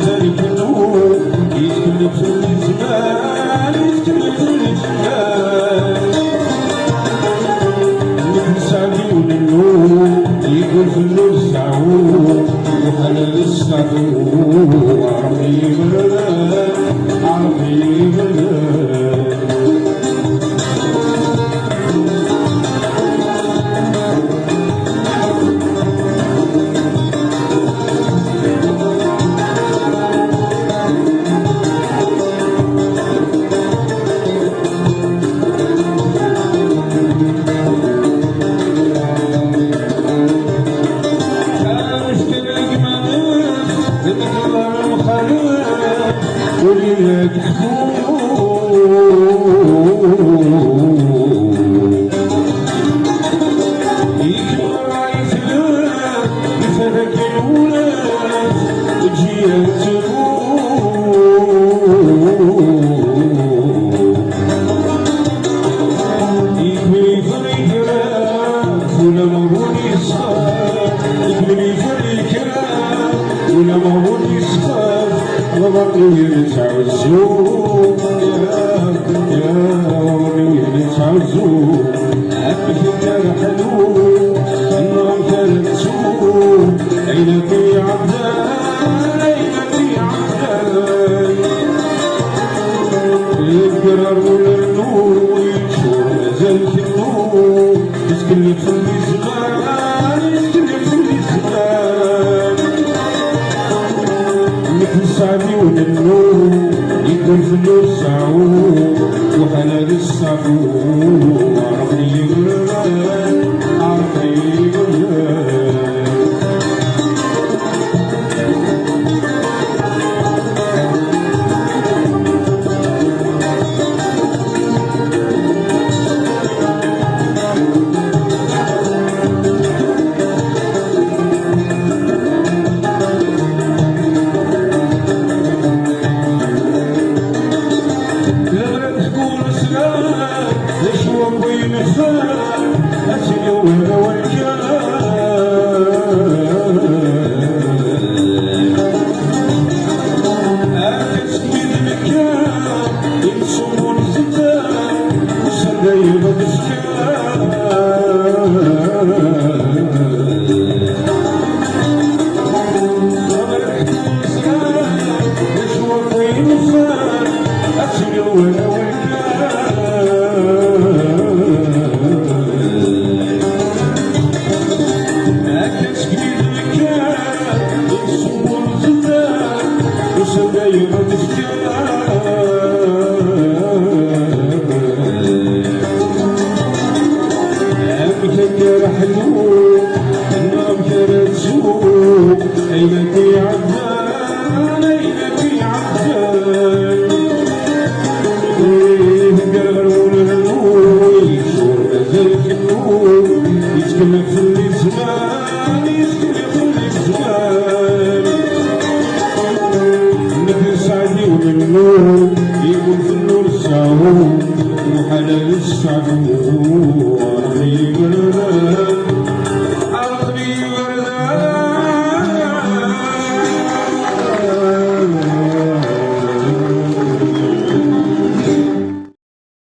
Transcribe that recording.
ذلك النور يتكلم في الزمان يتكلم في الزمان نحن سعدون النور يقول في النور سعود وحلال السعدون عربي بلاد عربي بلاد وليلك يكبر عيثلك بفرق الولاد تجي يكبر يفرق ولا مهون يسخر يكبر يفرق ولا مهون يسخر وبرضه يتعزون يا يتعزون حبك الدار حلو النار كانت عينك يا عبدان عينك يا عبدان القرار ولا النور ويشور مازالك النور يسكن في الميزان يسكن في الميزان مثل سعدون النور يكون في النور سعود وحلال السعود عربي بلاد عربي بلاد يا